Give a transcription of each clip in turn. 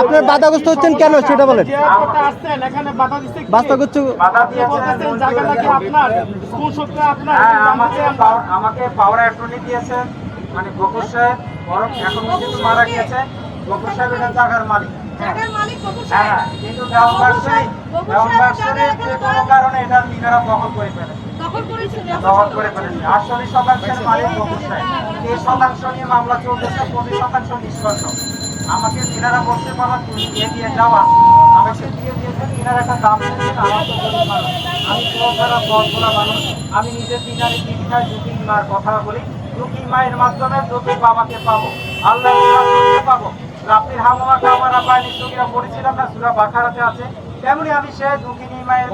আপনি বাধাগ্রস্ত হচ্ছেন কেন সেটা বলেন। আমাকে পাওয়ার অ্যাটর্নি দিয়েছেন, মানে গফুর সাহেব এখন কিন্তু মারা গিয়েছে। গফুর সাহেব এটা জায়গার মালিক, হ্যাঁ, কিন্তু দেওয়ানবাগশরীফ যে কোনো কারণে এটা তিনারা দখল করে ফেলেছে। 48% মালিক গফুর সাহেব। 23% নিয়ে মামলা চলতেছে, 25% নিষ্পন্ন। আমাকে তিনারা বলতে পারলো তুমি দিয়ে যাও, আমাকে দিয়ে দিয়েছেন। তিনারা একটা দাম দিয়েছেন, আমার তো গরিব মানুষ, আমি পুরোখারা বলা মানুষ, আমি নিজে তিনারে দীক্ষায় দুটি মার কথা বলি। দুটি মায়ের মাধ্যমে দুটি বাবাকে পাবো, আল্লাহ পাবো। রাত্রির হামলা কামারা পায়নি সুরা পড়েছিলাম না, সূরা বাকারাতে আছে। তেমনি আমি সে দুঃখিনী মায়ের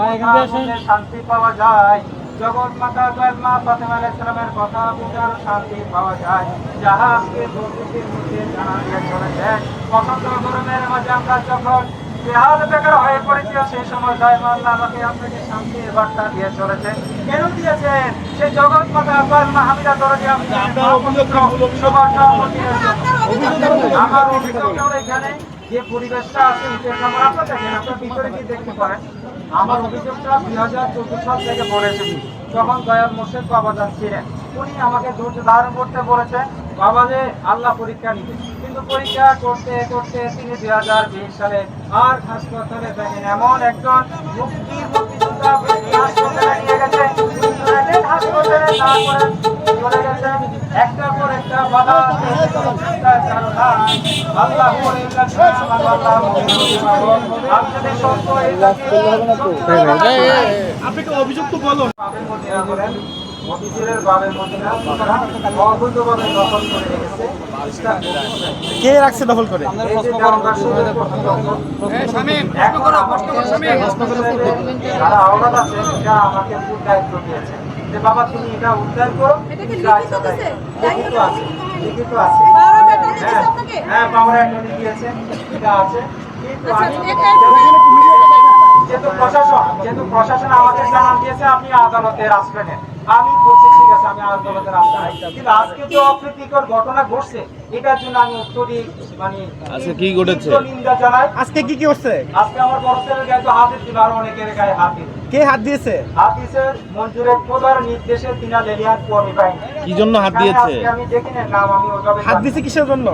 শান্তি পাওয়া যায়। জগৎ মাতা দয়াল মা ফাতেমা আলাইহিস সালামের কথা বিচার শান্তি পাওয়া যায়। যাহা আজকে প্রকৃতির মধ্যে জানা দিয়ে চলেছে, বসন্ত গরমের মাঝে আমরা যখন বেহাল বেকার হয়ে পড়েছি, সেই সময় দয়াল আল্লাহ আমাকে আপনাকে শান্তির বার্তা দিয়ে চলেছে। কেন দিয়েছেন? সে জগৎ মাতা দয়াল মা হামিদা দরজে আমি আমার অভিযোগ এখানে যে পরিবেশটা আছে, আপনারা দেখেন, আপনার ভিতরে কি দেখতে পারেন। আমার অভিযোগটা 2014 সাল থেকে পড়ে এসেছি, যখন দয়াল মোর্শেদ বাবাজান ছিলেন। উনি আমাকে ধৈর্য ধারণ করতে বলেছেন, বাবা যে আল্লাহ পরীক্ষা নিবে। কিন্তু পরীক্ষা করতে করতে তিনি 2020 সালে আর হাসপাতালে দেখেন এমন একজন মুক্তিযোদ্ধা হাসপাতালে নিয়ে গেছে, হাসপাতালে না করে চলে গেছে একটার পর একটা বাধা। আল্লাহ আপনি তো অভিযোগ তো বলুন। কে রাখছে দখল করে? আমাকে দায়িত্ব দিয়েছে যে বাবা তুমি এটা উদ্ধার করো। লিখিত আছে, হ্যাঁ পাওয়ার অ্যাটর্নি দিয়েছে, এটা আছে। যেহেতু প্রশাসন আমাকে জানান দিয়েছে আপনি আদালতের আশ্রয় নেন, আমি বলছি ঠিক আছে আমি আদালতের আশ্রয়। কিন্তু আজকে যে অপ্রীতিকর ঘটনা ঘটছে, এটার জন্য আমি উত্তরই মানে আজকে কি ঘটেছে নিন্দা জানাই। আজকে কি হচ্ছে? আজকে আমার বড় ছেলের গায়ে তো হাত দিতে, আর অনেকের গায়ে হাত দিতে। কে হাত দিয়েছে? হাত দিয়েছে মঞ্জুরের খোদার নির্দেশে তিনা লেলিয়ান আমি পাইনি। কি জন্য হাত দিয়েছে? আমি দেখি না নাম, আমি ওভাবে হাত দিয়েছে কিসের জন্য?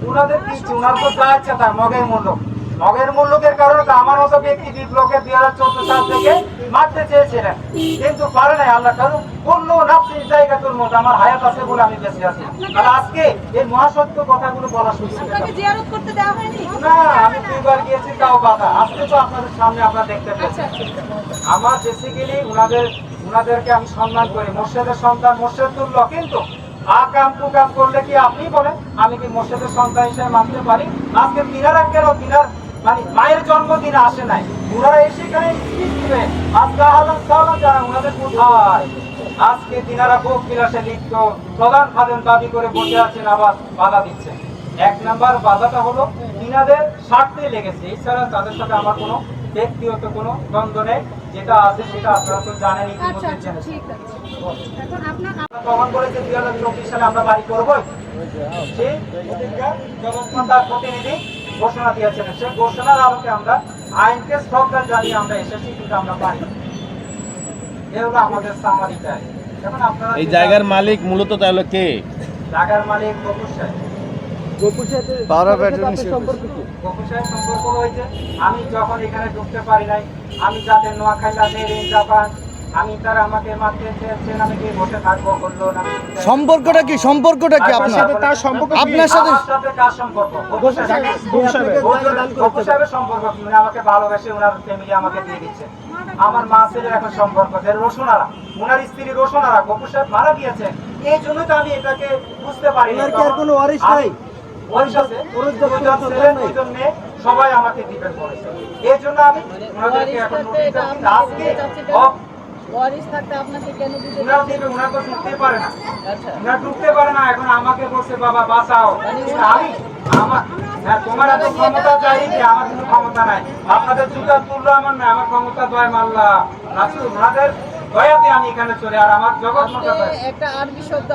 উনাদের কি উনার তো যা ইচ্ছা তার মগের মূল্যকের কারণে আমার মতো ব্যক্তি বিপ্লবকে 2014 সাল থেকে মারতে চেয়েছিলেন, কিন্তু পারে নাই। আল্লাহ কারণ অন্য নাফসির জায়গাতুল মত আমার হায়াত আছে বলে আমি বেঁচে আছি। আর আজকে এই মহাসত্য কথাগুলো বলা শুরু আপনাকে জিয়ারত করতে দেওয়া হয়নি না, আমি দুইবার গিয়েছি তাও বাধা। আজকে তো আপনাদের সামনে আপনারা দেখতে পেয়েছেন। আমার বেসিক্যালি উনাদেরকে আমি সম্মান করি, মোর্শেদের সন্তান, মোর্শেদ তুল্য। কিন্তু আকাম কুকাম করলে কি আপনি বলেন আমি কি মোর্শেদের সন্তান হিসেবে মানতে পারি? আজকে তিনারা কেন তিনার মানে মায়ের জন্মদিনে আসে নাই, ওনারা এসে এখানে আজকে জানা ওনাদের কোথায়? আজকে তিনারা ভোগ বিলাসে লিপ্ত, প্রধান খাদেন দাবি করে বসে আছেন, আবার বাধা দিচ্ছেন। এক নাম্বার বাধাটা হলো তিনাদের স্বার্থে লেগেছে, এছাড়া তাদের সাথে আমার কোনো ব্যক্তিগত কোনো দ্বন্দ্ব নেই। যেটা আছে সেটা আপনারা তো জানেন, তখন বলেছে 2024 সালে আমরা বাড়ি করবোই। সেই জগৎমাতার প্রতিনিধি ঘোষণা দিয়েছেন, সে ঘোষণার আলোকে আমরা আইনকে শ্রদ্ধা জানিয়ে আমরা এসেছি, কিন্তু আমরা পারি। এ হলো আমাদের সামারি চাই। এখন আপনারা এই জায়গার মালিক মূলত তাহলে কে? জায়গার মালিক গফুর সাহেব। সম্পর্ক হয়েছে। আমি যখন এখানে ঢুকতে পারি নাই, আমি যাদের নোয়াখাইলা জাপান, আমি তারা আমাকে মারতে চেয়েছেন, আমি কি বসে থাকবো বললো না। সম্পর্কটা কি আপনার সাথে? তার সম্পর্ক আপনার সাথে? আমার সাথে কার সম্পর্ক? গফুর সাহেবের সম্পর্ক। মানে আমাকে ভালোবেসে ওনার ফ্যামিলি আমাকে দিয়ে দিচ্ছে। আমার মা ছেলের এখন সম্পর্ক রোশনারা, ওনার স্ত্রী রোশনারা, গফুর সাহেব মারা গিয়েছেন। এই জন্য তো আমি এটাকে বুঝতে পারি না। কোনো ওয়ারিশ নাই? সবাই আমাকে ডিপেন্ড করেছে, এই জন্য আমি ওনাদেরকে এখন আজকে ঢুকতে পারে না। এখন আমাকে বলছে বাবা বাঁচাও, আমি তোমার এত ক্ষমতা চাই যে আমার কোনো ক্ষমতা নাই। আপনাদের জুতা তুললো আমার না, আমার ক্ষমতা দয় মাল্লা রাসূল ওনাদের দয়াতে আমি এখানে চলে। আর আমার জগৎ একটা আরবি শব্দ